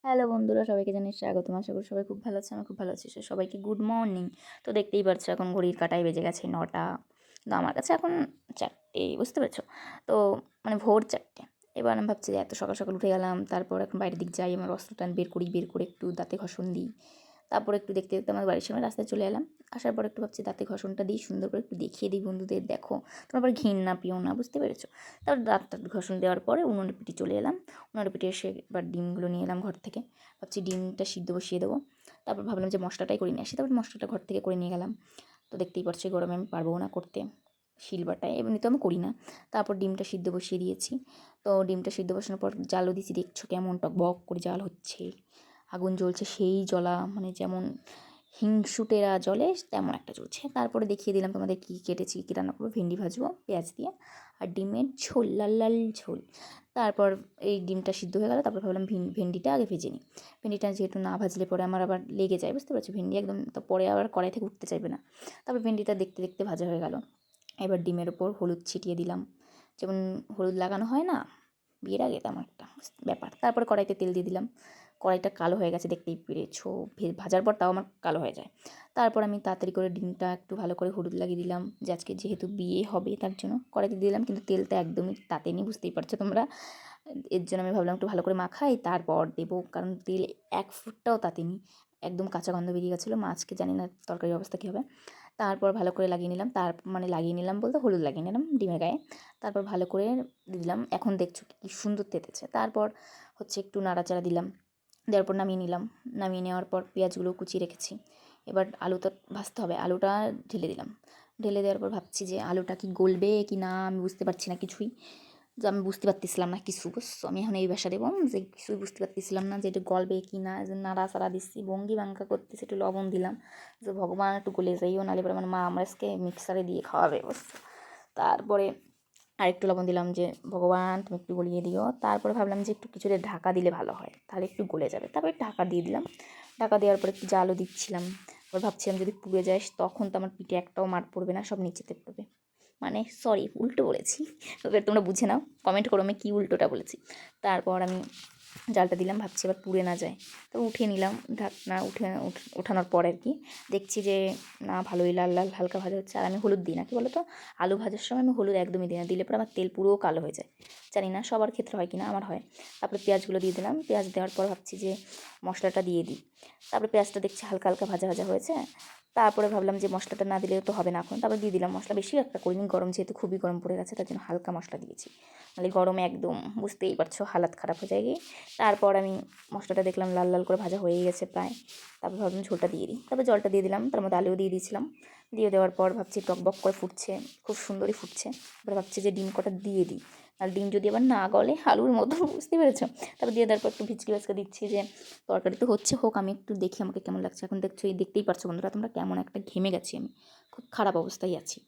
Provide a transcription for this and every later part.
Hello বন্ধুরা, সবাইকে জানাই স্বাগতম। আশা করি সবাই খুব ভালো আছে, আমি খুব ভালো আছি। সবাইকে গুড মর্নিং। তো দেখতেই পাচ্ছ এখন ঘড়ির কাঁটায় বেজে গেছে 9টা। কিন্তু আমার কাছে এখন 4টে, বুঝতে পেরেছো? তো মানে ভোর 4টে। এবার আমি ভাবছি যে এত সকাল সকাল উঠে গেলাম, তারপর এখন বাইরের দিক যাই, আমার অস্ত্রটা বের করে একটু দাঁতে ঘষণ দিই। তারপর একটু দেখতে দেখতে আমার বাড়ির সামনে রাস্তায় চলে এলাম। আসার পর একটু ভাবছি দাঁতে ঘষণটা দিই, সুন্দর করে একটু দেখিয়ে দিই বন্ধুদের, দেখো তোমরা আবার ঘিন্না পিও না, বুঝতে পেরেছো? তারপর দাঁতটা ঘষণ দেওয়ার পরে উনুনের পিঠে চলে এলাম। উনুনের পিঠে এসে এবার ডিমগুলো নিয়ে এলাম ঘর থেকে। ভাবছি ডিমটা সিদ্ধ বসিয়ে দেবো। তারপর ভাবলাম যে মশলাটাই করে নিয়ে আসি, তারপর মশলাটা ঘর থেকে করে নিয়ে গেলাম। তো দেখতেই পাচ্ছি গরমে আমি পারবো না করতে, শিলবাটায় এমনি তো আমি করি না। তারপর ডিমটা সিদ্ধ বসিয়ে দিয়েছি। তো ডিমটা সিদ্ধ বসানোর পর জালও দিয়েছি, দেখছো কেমন টকবক করে জাল হচ্ছে, আগুন জ্বলছে সেই জ্বলা, মানে যেমন হিংসুটেরা জ্বলে তেমন একটা জ্বলছে। তারপরে দেখিয়ে দিলাম তোমাদের কী কেটেছি, কী রান্না করবো। ভেন্ডি ভাজবো পেঁয়াজ দিয়ে, আর ডিমের ঝোল, লাল লাল ঝোল। তারপর এই ডিমটা সিদ্ধ হয়ে গেল, তারপর ভাবলাম ভেন্ডিটা আগে ভেজে নিই। ভেন্ডিটা যেহেতু না ভাজলে পরে আমার আবার লেগে যায়, বুঝতে পারছি, ভেন্ডি একদম তো পরে আবার কড়াই থেকে উঠতে চাইবে না। তারপর ভেন্ডিটা দেখতে দেখতে ভাজা হয়ে গেল। এবার ডিমের ওপর হলুদ ছিটিয়ে দিলাম, যেমন হলুদ লাগানো হয় না বিয়ের আগে, তেমন একটা ব্যাপার। তারপরে কড়াইতে তেল দিয়ে দিলাম। কড়াইটা কালো হয়ে গেছে, দেখতেই পেরেছো, ভাজার পর তাও আমার কালো হয়ে যায়। তারপর আমি তাড়াতাড়ি করে ডিমটা একটু ভালো করে হলুদ লাগিয়ে দিলাম, যে আজকে যেহেতু বিয়ে হবে তার জন্য কড়াইতে দিলাম, কিন্তু তেলটা একদমই তাতেনি, বুঝতেই পারছো তোমরা। এর জন্য আমি ভাবলাম একটু ভালো করে মাখাই তারপর দেবো, কারণ তেল এক ফুটটাও তাতেনি, একদম কাঁচা গন্ধ বেরিয়ে গেছিলো। মাছকে জানি না তরকারির অবস্থা কী হবে। তারপর ভালো করে লাগিয়ে নিলাম, মানে লাগিয়ে নিলাম বলতে হলুদ লাগিয়ে নিলাম ডিমের গায়ে। তারপর ভালো করে দিলাম, এখন দেখছো কী সুন্দর তেতেছে। তারপর হচ্ছে একটু নাড়াচাড়া দিলাম, দেওয়ার পর নামিয়ে নিলাম। নামিয়ে নেওয়ার পর পেঁয়াজগুলো কুচিয়ে রেখেছি। এবার আলুটা ভাজতে হবে, আলুটা ঢেলে দিলাম। ঢেলে দেওয়ার পর ভাবছি যে আলুটা কি গলবে কি না, আমি বুঝতে পারছি না কিছুই। যে আমি বুঝতে পারতেছিলাম না কিছু, বুঝছো? আমি এখন এই ভাষা দেবো যে কিছুই বুঝতে পারতেছিলাম না, যে এটা গলবে কি না। যে নাড়া চাড়া দিচ্ছি, ভঙ্গি ভাঙ্গা করতেছি, একটু লবণ দিলাম, যে ভগবান একটু গলে যাইও, নাহলে পরে আমার মা আমার আজকে মিক্সারে দিয়ে খাওয়াবে, বুঝছো? তারপরে আরেকটু লবণ দিলাম, যে ভগবান তুমি একটু গলিয়ে দিও। তারপরে ভাবলাম যে একটু কিছুতে ঢাকা দিলে ভালো হয়, তাহলে একটু গলে যাবে। তারপরে ঢাকা দিয়ে দিলাম। ঢাকা দেওয়ার পরে একটু জালও দিচ্ছিলাম। এবার ভাবছিলাম যদি পুড়ে যায় তখন তো আমার পিঠে একটাও মার পড়বে না, সব নিচেতে পড়বে। মানে সরি, উল্টো বলেছি। এবার তোমরা বুঝে নাও, কমেন্ট করো আমি কী উল্টোটা বলেছি। তারপর আমি জালটা দিলাম, ভাবছি এবার পুড়ে না যায়। তো উঠিয়ে নিলাম, ঢাকনা ওঠানোর পর আর কি দেখছি যে না, ভালোই লাল লাল হালকা ভাজা হচ্ছে। আর আমি হলুদ দিই না, কি বলো তো, আলু ভাজার সময় আমি হলুদ একদমই দিই না, দিলে পরে আমার তেল পুরো কালো হয়ে যায়। জানি না সবার ক্ষেত্রে হয় কি না, আমার হয়। তারপরে পেঁয়াজগুলো দিয়ে দিলাম, পেঁয়াজ দেওয়ার পর ভাবছি যে মশলাটা দিয়ে দিই। তারপরে পেঁয়াজটা দেখছি হালকা হালকা ভাজা ভাজা হয়েছে। তারপরে ভাবলাম যে মশলাটা না দিলেও তো হবে না এখন, তারপরে দিয়ে দিলাম মশলা। বেশি একটা করিনি, গরম যেহেতু খুবই গরম পড়ে গেছে, তার জন্য হালকা মশলা দিয়েছি। নাহলে গরমে একদম বুঝতেই পারছো হালাত খারাপ হয়ে যায় গিয়ে। তারপর আমি মশলাটা দেখলাম লাল লাল করে ভাজা হয়েই গেছে প্রায়। তারপর ভাবলাম ঝোলটা দিয়ে দিই, তারপর জলটা দিয়ে দিলাম, তার মধ্যে আলুও দিয়ে দিয়েছিলাম। দিয়ে দেওয়ার পর ভাবছি টকবক করে ফুটছে, খুব সুন্দরই ফুটছে। এবার ভাবছি যে ডিম কটা দিয়ে দিই, আর ডিম যদি আবার না গলে আলুর মতো, বুঝতে পেরেছো? তারপর দিয়ে দেওয়ার পর একটু ভিচকি ভাজকা দিচ্ছি, যে তরকারি তো হচ্ছে, হোক, আমি একটু দেখি আমাকে কেমন লাগছে। এখন দেখছো, দেখতেই পারছো বন্ধুরা তোমরা, কেমন একটা ঘেমে গেছি আমি, খুব খারাপ অবস্থায় আছি।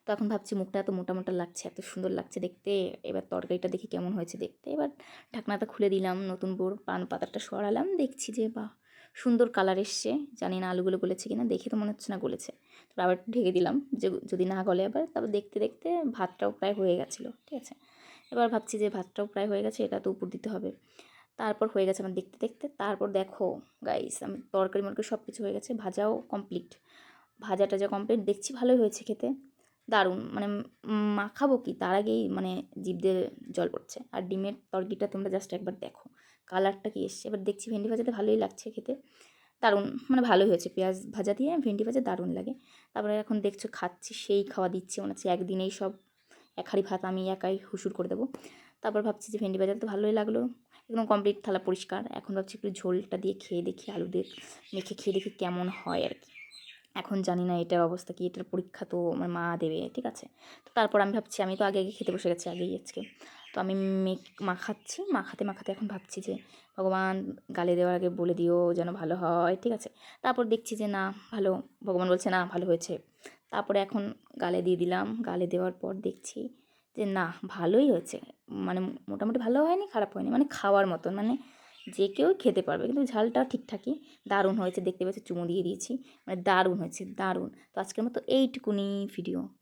তো এখন ভাবছি মুখটা এত মোটা মোটা লাগছে, এত সুন্দর লাগছে দেখতে। এবার তরকারিটা দেখি কেমন হয়েছে দেখতে। এবার ঢাকনাটা খুলে দিলাম, নতুন বড় পান পাতাটা সরালাম, দেখছি যে বাহ, সুন্দর কালার এসছে। জানি না আলুগুলো গলেছে কিনা, দেখে তো মনে হচ্ছে না গলেছে। তারপর আবার ঢেকে দিলাম, যে যদি না গলে আবার। তারপর দেখতে দেখতে ভাতটাও প্রায় হয়ে গেছিলো, ঠিক আছে। এবার ভাবছি যে ভাতটাও প্রায় হয়ে গেছে, এটা তো উপর দিতে হবে। তারপর হয়ে গেছে আমার দেখতে দেখতে। তারপর দেখো গাইস, আমি তরকারি মরকারি সব কিছু হয়ে গেছে, ভাজাও কমপ্লিট। ভাজা টাজা কমপ্লিট, দেখছি ভালোই হয়েছে খেতে, দারুণ। মানে মাখাবো কি তার আগেই মানে জিভ দিয়ে জল পড়ছে। আর ডিমের তরকারিটা তোমরা জাস্ট একবার দেখো, কালারটা কি এসছে। এবার দেখছি ভেন্ডি ভাজাতে ভালোই লাগছে খেতে, দারুণ, মানে ভালোই হয়েছে। পেঁয়াজ ভাজা দিয়ে ভেন্ডি ভাজা দারুণ লাগে। তারপরে এখন দেখছো খাচ্ছি, সেই খাওয়া দিচ্ছে, মনে হচ্ছে একদিনেই সব এক হাঁড়ি ভাত আমি একাই হুসুর করে দেবো। তারপর ভাবছি যে ভেন্ডি ভাজা তো ভালোই লাগলো, একদম কমপ্লিট, থালা পরিষ্কার। এখন ভাবছি একটু ঝোলটা দিয়ে খেয়ে দেখি, আলু দিয়ে মেখে খেয়ে দেখি কেমন হয় আর কি। এখন জানি না এটার অবস্থা কী, এটার পরীক্ষা তো আমার মা দেবে, ঠিক আছে। তো তারপর আমি ভাবছি, আমি তো আগে আগে খেতে বসে গেছি আগেই আজকে। তো আমি মাখাচ্ছি, মাখাতে মাখাতে এখন ভাবছি যে ভগবান গালে দেওয়ার আগে বলে দিও যেন ভালো হয়, ঠিক আছে। তারপর দেখছি যে না ভালো, ভগবান বলছে না ভালো হয়েছে। তারপরে এখন গালে দিয়ে দিলাম, গালে দেওয়ার পর দেখছি যে না, ভালোই হয়েছে। মানে মোটামুটি ভালো হয়নি, খারাপ হয়নি, মানে খাওয়ার মতন, মানে যে কেউ খেতে পারবে। কিন্তু ঝালটাও ঠিকঠাকই, দারুণ হয়েছে। দেখতে পাচ্ছি চুমু দিয়ে দিয়েছি, মানে দারুণ হয়েছে, দারুণ। তো আজকের মতো এইটুকুনি ভিডিও।